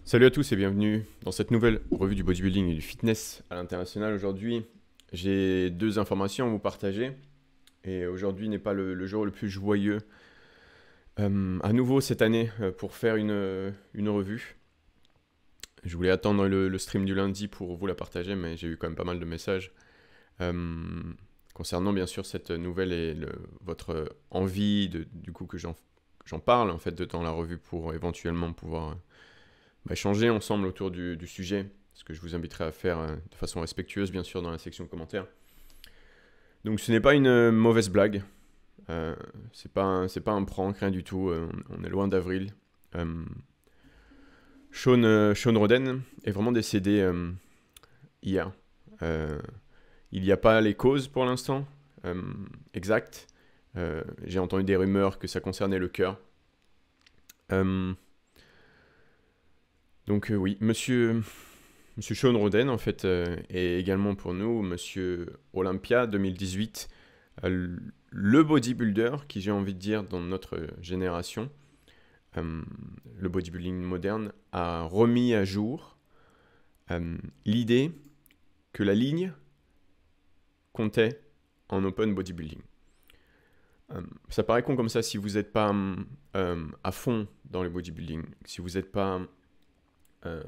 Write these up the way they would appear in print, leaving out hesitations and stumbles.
Salut à tous et bienvenue dans cette nouvelle revue du bodybuilding et du fitness à l'international. Aujourd'hui, j'ai deux informations à vous partager et aujourd'hui n'est pas le jour le plus joyeux à nouveau cette année pour faire une revue. Je voulais attendre le stream du lundi pour vous la partager, mais j'ai eu quand même pas mal de messages euh, concernant bien sûr cette nouvelle et votre envie du coup que j'en parle en fait dans la revue pour éventuellement pouvoir échanger ensemble autour du sujet, ce que je vous inviterai à faire de façon respectueuse, bien sûr, dans la section commentaires. Donc ce n'est pas une mauvaise blague, c'est pas un prank, rien du tout, on est loin d'avril. Sean Roden est vraiment décédé hier. Euh, il n'y a pas les causes pour l'instant exactes. J'ai entendu des rumeurs que ça concernait le cœur. Euh, oui, Monsieur Sean Roden, en fait, est également pour nous Monsieur Olympia 2018, le bodybuilder qui, j'ai envie de dire, dans notre génération, euh, le bodybuilding moderne, a remis à jour l'idée que la ligne comptait en open bodybuilding. Ça paraît con comme ça si vous n'êtes pas à fond dans le bodybuilding, si vous n'êtes pas euh,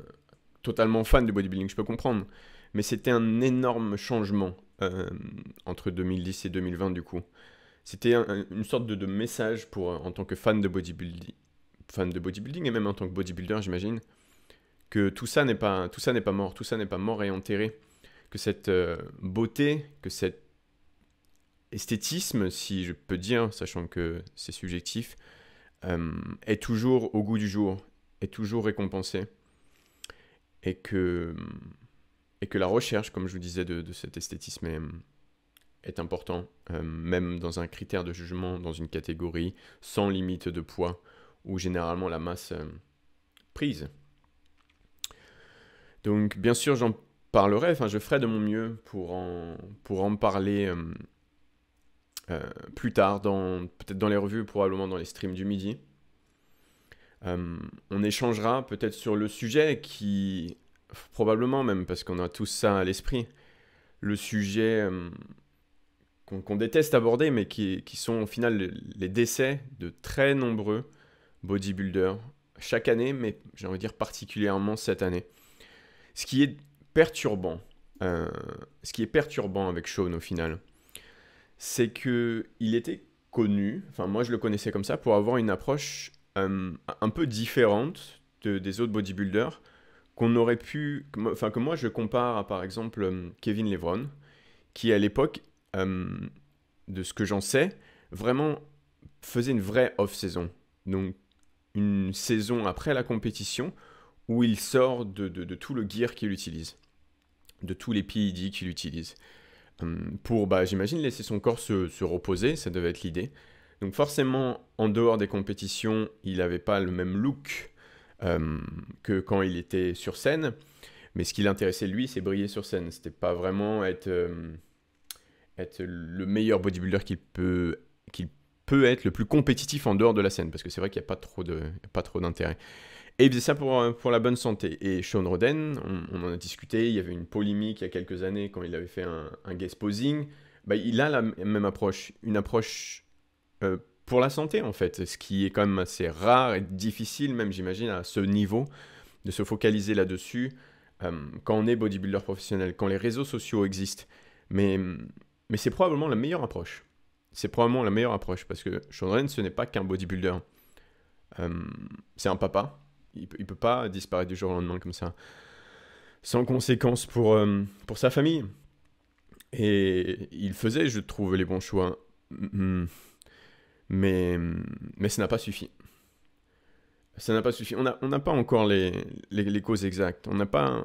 totalement fan de bodybuilding, je peux comprendre. Mais c'était un énorme changement entre 2010 et 2020 du coup. C'était une sorte de message pour, en tant que fan de bodybuilding et même en tant que bodybuilder, j'imagine, que tout ça n'est pas mort, tout ça n'est pas mort et enterré, que cette beauté, que cet esthétisme, si je peux dire, sachant que c'est subjectif, est toujours au goût du jour, est toujours récompensé et que la recherche, comme je vous disais, de cet esthétisme est important, même dans un critère de jugement, dans une catégorie sans limite de poids, où généralement la masse prise. Donc bien sûr j'en parlerai, enfin je ferai de mon mieux pour en parler plus tard, peut-être dans les revues, probablement dans les streams du midi. On échangera peut-être sur le sujet qui, probablement même, parce qu'on a tous ça à l'esprit, le sujet qu'on déteste aborder, mais qui sont au final les décès de très nombreux bodybuilders chaque année, mais j'ai envie de dire particulièrement cette année. Ce qui est perturbant, euh, ce qui est perturbant avec Sean au final, c'est que il était connu, enfin moi je le connaissais comme ça, pour avoir une approche un peu différente des autres bodybuilders qu'on aurait pu, enfin que moi je compare à par exemple Kevin Levron, qui à l'époque, euh, de ce que j'en sais, vraiment faisait une vraie off-saison. Donc une saison après la compétition où il sort de tout le gear qu'il utilise, de tous les PED qu'il utilise. Pour, j'imagine, laisser son corps se reposer, ça devait être l'idée. Donc forcément, en dehors des compétitions, il n'avait pas le même look que quand il était sur scène. Mais ce qui l'intéressait, lui, c'est briller sur scène. C'était pas vraiment être le meilleur bodybuilder qu'il peut être, le plus compétitif en dehors de la scène. Parce que c'est vrai qu'il n'y a pas trop d'intérêt. Et il faisait ça pour la bonne santé. Et Sean Roden, on en a discuté, il y avait une polémique il y a quelques années quand il avait fait un guest posing. Il a la même approche, une approche pour la santé en fait, ce qui est quand même assez rare et difficile même j'imagine à ce niveau de se focaliser là-dessus quand on est bodybuilder professionnel, quand les réseaux sociaux existent. Mais, mais c'est probablement la meilleure approche. C'est probablement la meilleure approche parce que Sean Roden ce n'est pas qu'un bodybuilder. C'est un papa. Il peut pas disparaître du jour au lendemain comme ça, sans conséquence pour sa famille. Et il faisait, je trouve, les bons choix. Mais ça n'a pas suffi. Ça n'a pas suffi. On n'a pas encore les causes exactes. On n'a pas.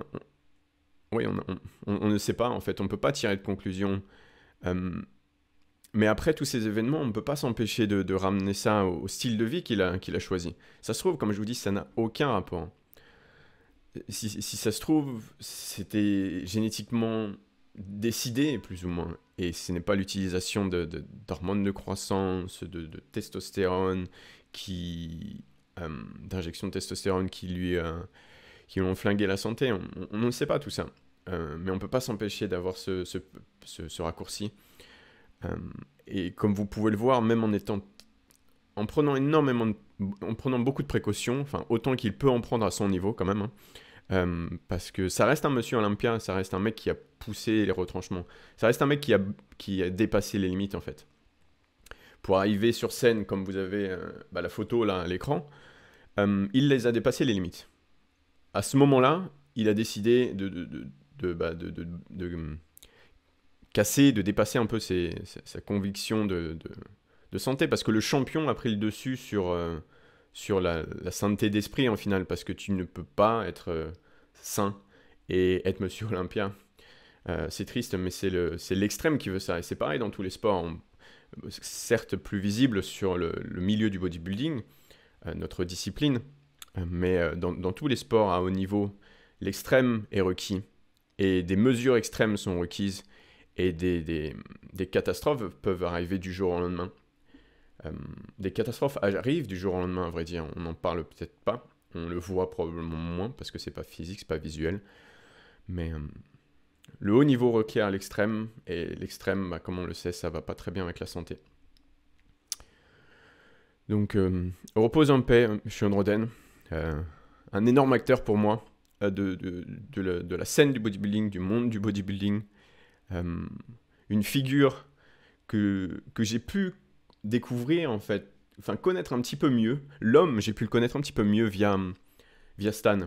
Oui, on ne sait pas, en fait. On ne peut pas tirer de conclusion. Mais après tous ces événements, on ne peut pas s'empêcher de ramener ça au style de vie qu'il a choisi. Ça se trouve, comme je vous dis, ça n'a aucun rapport. Si ça se trouve, c'était génétiquement décidé, plus ou moins. Et ce n'est pas l'utilisation d'hormones de croissance, de testostérone, d'injection de testostérone qui lui ont flingué la santé. On ne sait pas tout ça. Mais on ne peut pas s'empêcher d'avoir ce raccourci. Et comme vous pouvez le voir, même en prenant en prenant beaucoup de précautions, enfin autant qu'il peut en prendre à son niveau quand même, hein, parce que ça reste un monsieur Olympia, ça reste un mec qui a poussé les retranchements, ça reste un mec qui a dépassé les limites en fait. Pour arriver sur scène, comme vous avez la photo là à l'écran, il les a dépassé les limites. À ce moment-là, il a décidé de casser, de dépasser un peu sa conviction de santé, parce que le champion a pris le dessus sur la sainteté d'esprit en finale, parce que tu ne peux pas être sain et être Monsieur Olympia. C'est triste, mais c'est l'extrême qui veut ça, et c'est pareil dans tous les sports, certes plus visible sur le milieu du bodybuilding, notre discipline, mais dans tous les sports à haut niveau, l'extrême est requis, et des mesures extrêmes sont requises, et des catastrophes peuvent arriver du jour au lendemain. Des catastrophes arrivent du jour au lendemain, à vrai dire. On n'en parle peut-être pas, on le voit probablement moins, parce que c'est pas physique, c'est pas visuel. Mais le haut niveau requiert l'extrême, et l'extrême, comme on le sait, ça va pas très bien avec la santé. Donc, repose en paix, Sean Roden. Un énorme acteur pour moi de la scène du bodybuilding, du monde du bodybuilding. Une figure que j'ai pu découvrir en fait, enfin connaître un petit peu mieux. L'homme, j'ai pu le connaître un petit peu mieux via Stan.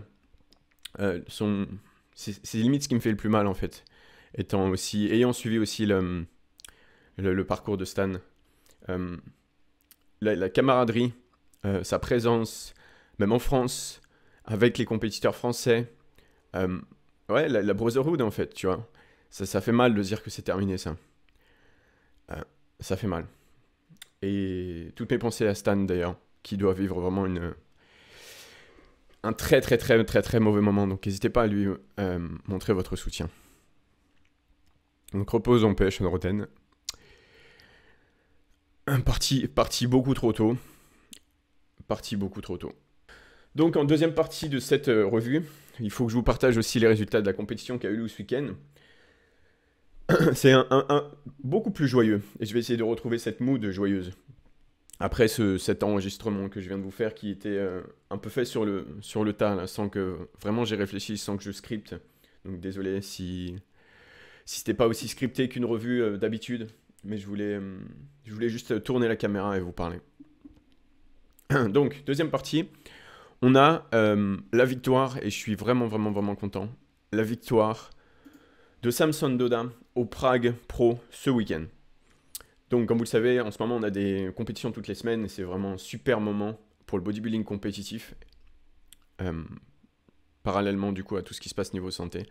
C'est limite ce qui me fait le plus mal en fait, ayant suivi aussi le parcours de Stan. La camaraderie, sa présence, même en France, avec les compétiteurs français. Ouais, la brotherhood en fait, tu vois. Ça fait mal de dire que c'est terminé, ça. Ça fait mal. Et toutes mes pensées à Stan, d'ailleurs, qui doit vivre vraiment un très très très très très mauvais moment. Donc n'hésitez pas à lui montrer votre soutien. Donc repose en paix, Sean Roden. Parti beaucoup trop tôt. Parti beaucoup trop tôt. Donc en deuxième partie de cette revue, il faut que je vous partage aussi les résultats de la compétition qui a eu lieu ce week-end. C'est un beaucoup plus joyeux, et je vais essayer de retrouver cette mood joyeuse. Après cet enregistrement que je viens de vous faire, qui était un peu fait sur le tas, là, sans que vraiment j'ai réfléchi, sans que je scripte. Donc désolé si c'était pas aussi scripté qu'une revue d'habitude, mais je voulais juste tourner la caméra et vous parler. Donc, deuxième partie, on a la victoire, et je suis vraiment, vraiment, vraiment content, la victoire de Samson Dauda au Prague Pro ce week-end. Donc, comme vous le savez, en ce moment, on a des compétitions toutes les semaines, et c'est vraiment un super moment pour le bodybuilding compétitif, parallèlement du coup à tout ce qui se passe niveau santé.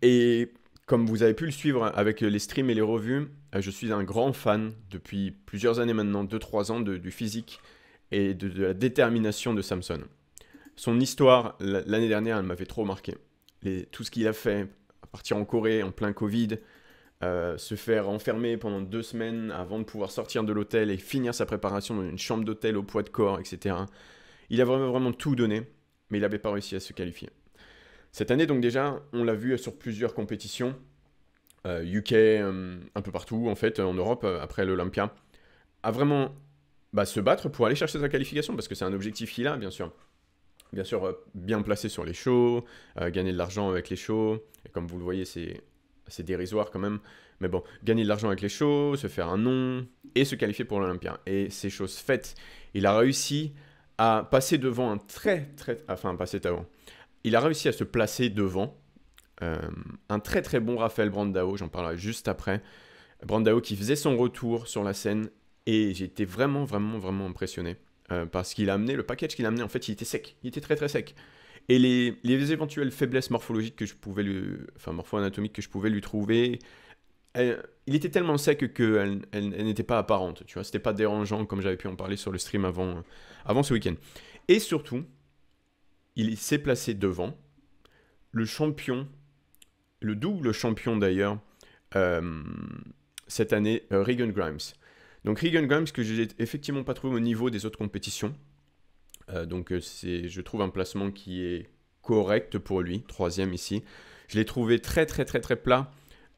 Et comme vous avez pu le suivre avec les streams et les revues, je suis un grand fan depuis plusieurs années maintenant, 2-3 ans, du physique et de la détermination de Samson. Son histoire, l'année dernière, elle m'avait trop marqué. Tout ce qu'il a fait, partir en Corée en plein Covid, se faire enfermer pendant 2 semaines avant de pouvoir sortir de l'hôtel et finir sa préparation dans une chambre d'hôtel au poids de corps, etc. Il a vraiment, vraiment tout donné, mais il n'avait pas réussi à se qualifier. Cette année, donc déjà, on l'a vu sur plusieurs compétitions, UK, un peu partout, en fait, en Europe, après l'Olympia, a vraiment se battre pour aller chercher sa qualification, parce que c'est un objectif qu'il a, bien sûr. Bien sûr, bien placé sur les shows, gagner de l'argent avec les shows, et comme vous le voyez, c'est dérisoire quand même, mais bon, gagner de l'argent avec les shows, se faire un nom, et se qualifier pour l'Olympia. Et ces choses faites, il a réussi à passer devant il a réussi à se placer devant un très très bon Rafael Brandao, j'en parlerai juste après. Brandao qui faisait son retour sur la scène, et j'ai été vraiment vraiment vraiment impressionné parce qu'il a amené, le package qu'il a amené, en fait il était sec, il était très très sec. Et les éventuelles faiblesses morphologiques que je pouvais morpho-anatomiques que je pouvais lui trouver, il était tellement sec qu'elle n'était pas apparente, tu vois, c'était pas dérangeant comme j'avais pu en parler sur le stream avant ce week-end. Et surtout, il s'est placé devant le champion, le double champion d'ailleurs, cette année, Regan Grimes. Donc Regan Grimes, que j'ai effectivement pas trouvé au niveau des autres compétitions. Donc je trouve un placement qui est correct pour lui, troisième ici. Je l'ai trouvé très plat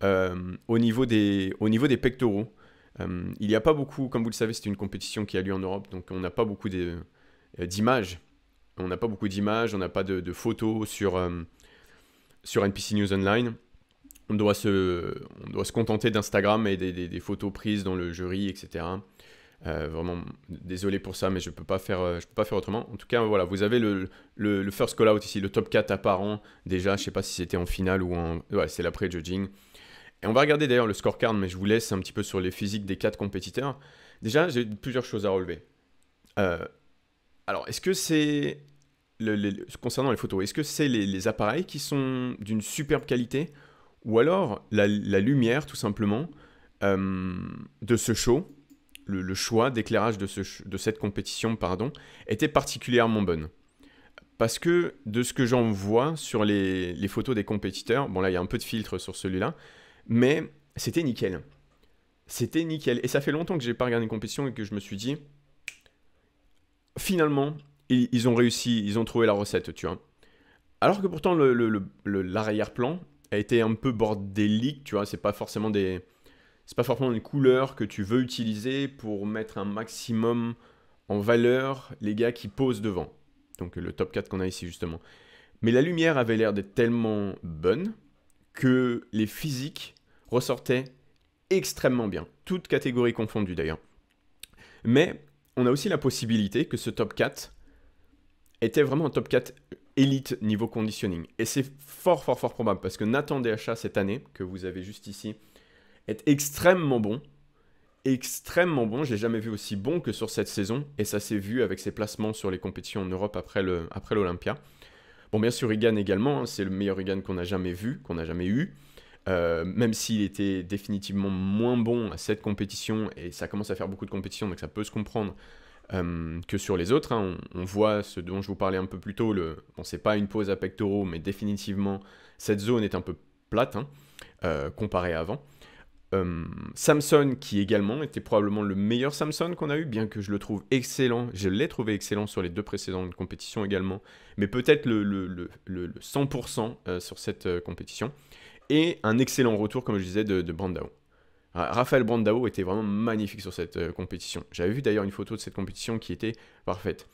au niveau des pectoraux. Il n'y a pas beaucoup, comme vous le savez, c'était une compétition qui a lieu en Europe, donc on n'a pas beaucoup d'images. On n'a pas beaucoup d'images, on n'a pas de photos sur NPC News Online. On doit se contenter d'Instagram et des photos prises dans le jury, etc. Vraiment désolé pour ça, mais je peux pas faire autrement. En tout cas, voilà, vous avez le first call out ici, le top 4 apparent déjà. Je sais pas si c'était en finale ou en... Ouais, c'est l'après-judging. Et on va regarder d'ailleurs le scorecard, mais je vous laisse un petit peu sur les physiques des 4 compétiteurs. Déjà, j'ai plusieurs choses à relever. Alors, est-ce que c'est... concernant les photos, est-ce que c'est les appareils qui sont d'une superbe qualité ou alors la lumière, tout simplement, de ce show, le choix d'éclairage de cette compétition, pardon, était particulièrement bonne. Parce que de ce que j'en vois sur les photos des compétiteurs, bon là il y a un peu de filtre sur celui-là, mais c'était nickel. C'était nickel. Et ça fait longtemps que j'ai pas regardé une compétition et que je me suis dit, finalement, ils ont réussi, ils ont trouvé la recette, tu vois. Alors que pourtant l'arrière-plan a été un peu bordélique, tu vois, c'est pas forcément une couleur que tu veux utiliser pour mettre un maximum en valeur les gars qui posent devant. Donc le top 4 qu'on a ici justement. Mais la lumière avait l'air d'être tellement bonne que les physiques ressortaient extrêmement bien. Toutes catégories confondues d'ailleurs. Mais on a aussi la possibilité que ce top 4 était vraiment un top 4 élite niveau conditioning. Et c'est fort probable parce que Nathan DHA cette année, que vous avez juste ici, est extrêmement bon. Extrêmement bon. Je l'ai jamais vu aussi bon que sur cette saison. Et ça s'est vu avec ses placements sur les compétitions en Europe après l'Olympia. Bon, bien sûr, Egan également. Hein, c'est le meilleur Egan qu'on a jamais vu, qu'on n'a jamais eu. Même s'il était définitivement moins bon à cette compétition. Et ça commence à faire beaucoup de compétitions, donc ça peut se comprendre. Que sur les autres, hein. On voit ce dont je vous parlais un peu plus tôt, bon, c'est pas une pose à pectoraux, mais définitivement cette zone est un peu plate hein, comparée à avant. Samson qui également était probablement le meilleur Samson qu'on a eu, bien que je le trouve excellent, je l'ai trouvé excellent sur les 2 précédentes compétitions également, mais peut-être le 100% sur cette compétition, et un excellent retour comme je disais de Brandao. Raphaël Brandao était vraiment magnifique sur cette compétition. J'avais vu d'ailleurs une photo de cette compétition qui était parfaite.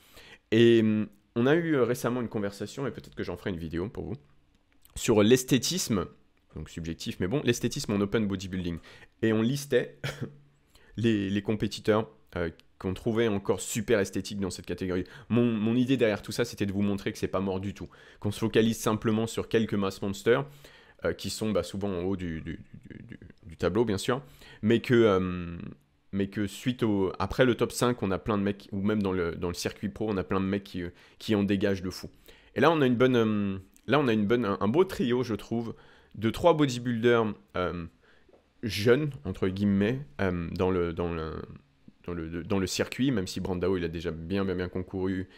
Et on a eu récemment une conversation, et peut-être que j'en ferai une vidéo pour vous, sur l'esthétisme, donc subjectif, mais bon, l'esthétisme en open bodybuilding. Et on listait les compétiteurs qu'on trouvait encore super esthétiques dans cette catégorie. Mon idée derrière tout ça, c'était de vous montrer que c'est pas mort du tout. Qu'on se focalise simplement sur quelques mass monsters, qui sont souvent en haut du tableau, bien sûr, mais que après le top 5, on a plein de mecs, ou même dans le circuit pro, on a plein de mecs qui en dégagent de fou. Et là, on a un beau trio, je trouve, de 3 bodybuilders jeunes, entre guillemets, dans le circuit, même si Brandao, il a déjà bien concouru,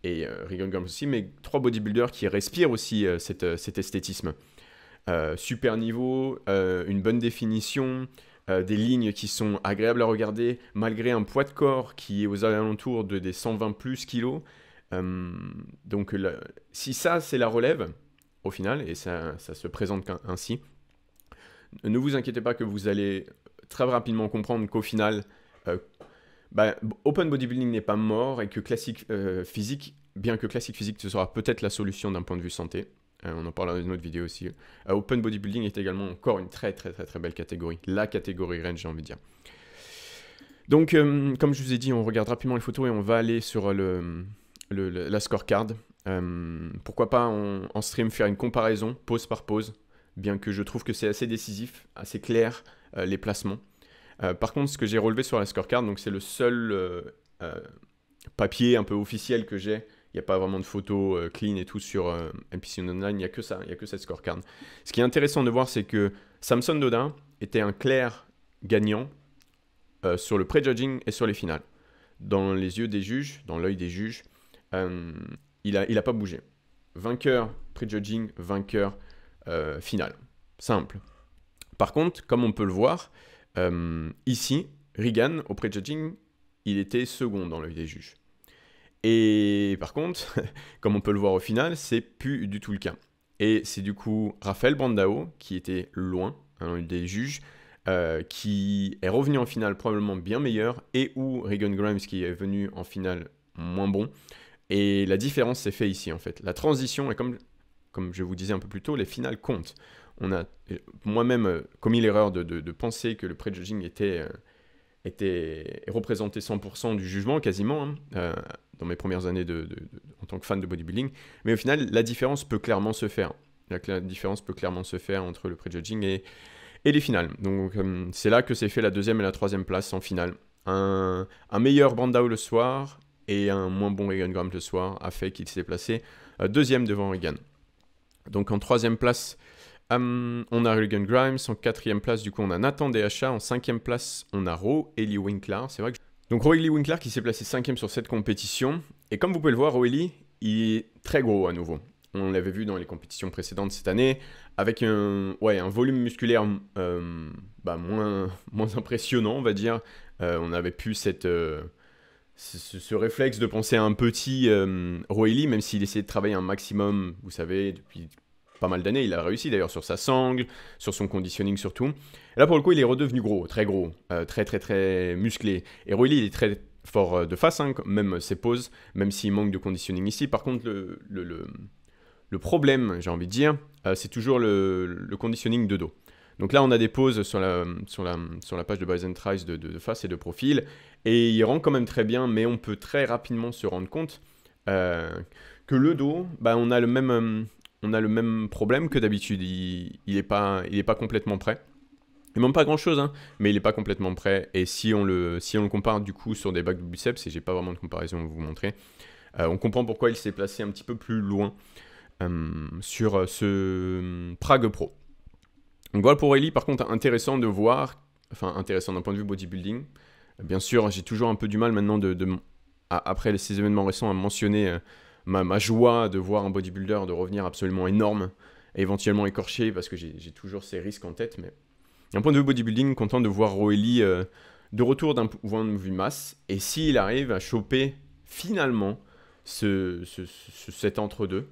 et Regan Gums aussi, mais 3 bodybuilders qui respirent aussi cet esthétisme. Super niveau, une bonne définition, des lignes qui sont agréables à regarder, malgré un poids de corps qui est aux alentours des 120 plus kilos. Donc si ça c'est la relève, au final, et ça se présente ainsi, ne vous inquiétez pas que vous allez très rapidement comprendre qu'au final, Open Bodybuilding n'est pas mort et que Classic Physique, bien que Classic Physique ce sera peut-être la solution d'un point de vue santé, on en parlera dans une autre vidéo aussi, Open Bodybuilding est également encore une très belle catégorie, la catégorie range j'ai envie de dire. Donc comme je vous ai dit, on regarde rapidement les photos et on va aller sur la scorecard. Pourquoi pas en stream faire une comparaison pose par pose, bien que je trouve que c'est assez décisif, assez clair les placements. Par contre, ce que j'ai relevé sur la scorecard, donc c'est le seul papier un peu officiel que j'ai. Il n'y a pas vraiment de photos clean et tout sur NPC Online, il n'y a que ça, il n'y a que cette scorecard. Ce qui est intéressant de voir, c'est que Samson Dodin était un clair gagnant sur le pré-judging et sur les finales. Dans les yeux des juges, dans l'œil des juges, il a pas bougé. Vainqueur pré-judging, vainqueur final. Simple. Par contre, comme on peut le voir, ici, Regan, au pré-judging, il était second dans l'œil des juges. Et par contre, comme on peut le voir au final, c'est plus du tout le cas. Et c'est du coup Rafael Brandao, qui était loin, un des juges, qui est revenu en finale probablement bien meilleur, et ou Regan Grimes qui est venu en finale moins bon. Et la différence s'est faite ici en fait. La transition, et comme je vous disais un peu plus tôt, les finales comptent. On a moi-même commis l'erreur de penser que le prejudging était représenté 100% du jugement quasiment, hein, dans mes premières années en tant que fan de bodybuilding. Mais au final, la différence peut clairement se faire. La différence peut clairement se faire entre le prejudging et les finales. Donc c'est là que s'est fait la deuxième et la troisième place en finale. Un meilleur Brandao le soir et un moins bon Regan Grimes le soir a fait qu'il s'est placé deuxième devant Regan. Donc en troisième place, on a Regan Grimes. En quatrième place, du coup, on a Nathan Dehacha. En cinquième place, on a Roelly Winkler. C'est vrai que... Donc Roelly Winkler qui s'est placé cinquième sur cette compétition. Et comme vous pouvez le voir, Roelly, il est très gros à nouveau. On l'avait vu dans les compétitions précédentes cette année, avec un volume musculaire moins impressionnant, on va dire. On n'avait plus ce réflexe de penser à un petit Roelly, même s'il essayait de travailler un maximum, vous savez, depuis pas mal d'années. Il a réussi d'ailleurs sur sa sangle, sur son conditioning surtout. Et là, pour le coup, il est redevenu gros, très très très musclé. Et Roelly, il est très fort de face, hein, même ses poses, même s'il manque de conditioning ici. Par contre, le problème, j'ai envie de dire, c'est toujours le conditioning de dos. Donc là, on a des poses sur la page de Bison Tries de face et de profil, et il rend quand même très bien, mais on peut très rapidement se rendre compte que le dos, on a le même problème que d'habitude. Il est pas complètement prêt. Il manque pas grand-chose, hein, mais il n'est pas complètement prêt. Et si on le compare du coup sur des bacs de biceps, et j'ai pas vraiment de comparaison à vous montrer, on comprend pourquoi il s'est placé un petit peu plus loin sur ce Prague Pro. Donc voilà pour Roelly, par contre, intéressant de voir, enfin intéressant d'un point de vue bodybuilding. Bien sûr, j'ai toujours un peu du mal maintenant après ces événements récents à mentionner ma joie de voir un bodybuilder de revenir absolument énorme et éventuellement écorché, parce que j'ai toujours ces risques en tête. Mais d'un point de vue bodybuilding, content de voir Roelly de retour d'un point de vue masse. Et s'il arrive à choper finalement cet entre-deux,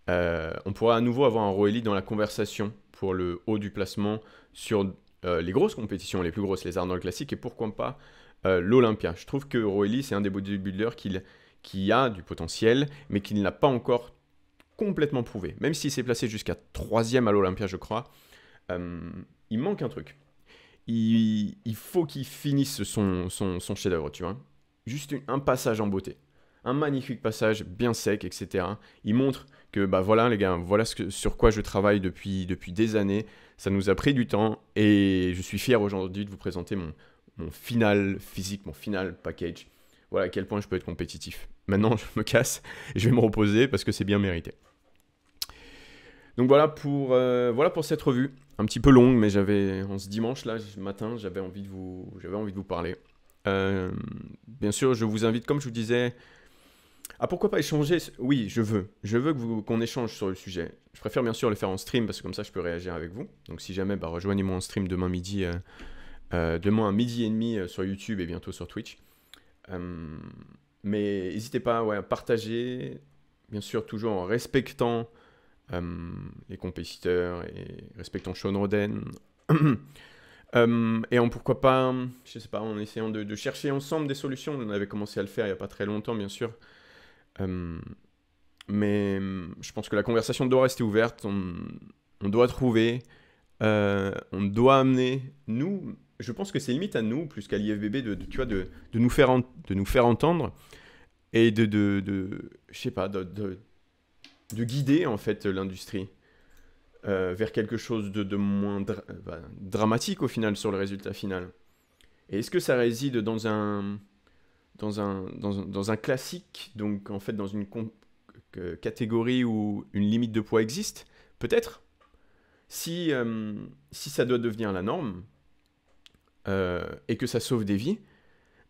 on pourra à nouveau avoir un Roelly dans la conversation pour le haut du placement sur les grosses compétitions, les plus grosses, les Arnold Classic, et pourquoi pas l'Olympia. Je trouve que Roelly, c'est un des bodybuilders qui a du potentiel, mais qui ne l'a pas encore complètement prouvé. Même s'il s'est placé jusqu'à 3e à l'Olympia, je crois, il manque un truc. Il faut qu'il finisse son chef-d'œuvre, tu vois. Juste un passage en beauté. Un magnifique passage, bien sec, etc. Il montre que, voilà les gars, voilà sur quoi je travaille depuis des années. Ça nous a pris du temps et je suis fier aujourd'hui de vous présenter mon final physique, mon final package. Voilà à quel point je peux être compétitif. Maintenant, je me casse et je vais me reposer parce que c'est bien mérité. Donc voilà pour cette revue. Un petit peu longue, mais en ce dimanche là, matin, j'avais envie de vous parler. Bien sûr, je vous invite, comme je vous disais, à pourquoi pas échanger. Oui, je veux qu'on échange sur le sujet. Je préfère bien sûr le faire en stream parce que comme ça, je peux réagir avec vous. Donc si jamais, rejoignez-moi en stream demain midi, demain à midi et demi sur YouTube et bientôt sur Twitch. Mais n'hésitez pas à partager, bien sûr toujours en respectant les compétiteurs et respectant Sean Roden. Et pourquoi pas, je sais pas, en essayant de chercher ensemble des solutions. On avait commencé à le faire il n'y a pas très longtemps, bien sûr. Mais je pense que la conversation doit rester ouverte. On doit trouver, on doit amener, nous, je pense que c'est limite à nous, plus qu'à l'IFBB, de nous faire entendre et je sais pas, de guider en fait l'industrie vers quelque chose de moins dramatique au final sur le résultat final. Et est-ce que ça réside dans un classique, donc en fait dans une catégorie où une limite de poids existe? Peut-être. Si ça doit devenir la norme et que ça sauve des vies,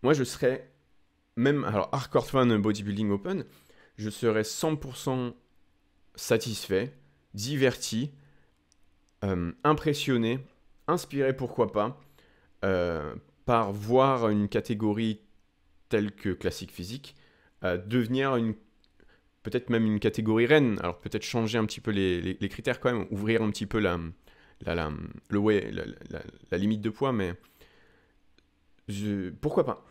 moi je serais même, alors Hardcore Fan Bodybuilding Open, je serais 100% satisfait, diverti, impressionné, inspiré pourquoi pas, par voir une catégorie telle que classique physique devenir peut-être même une catégorie reine. Alors peut-être changer un petit peu les critères quand même, ouvrir un petit peu la, la limite de poids, mais pourquoi pas?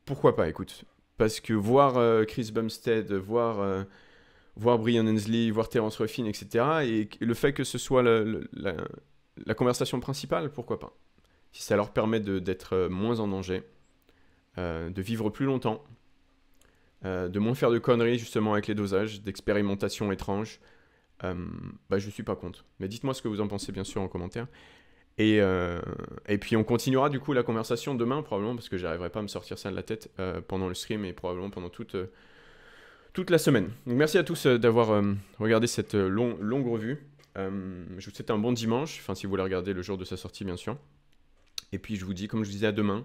Pourquoi pas, écoute. Parce que voir Chris Bumstead, voir Brian Hensley, voir Terence Ruffin, etc. Et le fait que ce soit la conversation principale, pourquoi pas? Si ça leur permet d'être moins en danger, de vivre plus longtemps, de moins faire de conneries justement avec les dosages, d'expérimentations étranges, bah je suis pas contre. Mais dites-moi ce que vous en pensez bien sûr en commentaire. Et puis on continuera du coup la conversation demain probablement parce que j'arriverai pas à me sortir ça de la tête pendant le stream et probablement pendant toute la semaine. Donc merci à tous d'avoir regardé cette longue revue. Je vous souhaite un bon dimanche, enfin si vous voulez regarder le jour de sa sortie bien sûr. Et puis je vous dis, comme je vous disais, à demain.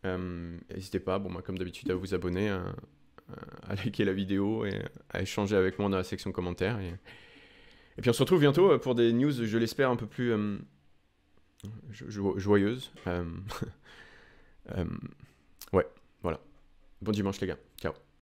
N'hésitez pas, bon, moi, comme d'habitude, à vous abonner, à liker la vidéo et à échanger avec moi dans la section commentaires. Et puis on se retrouve bientôt pour des news, je l'espère, un peu plus joyeuses. Ouais, voilà. Bon dimanche les gars, ciao.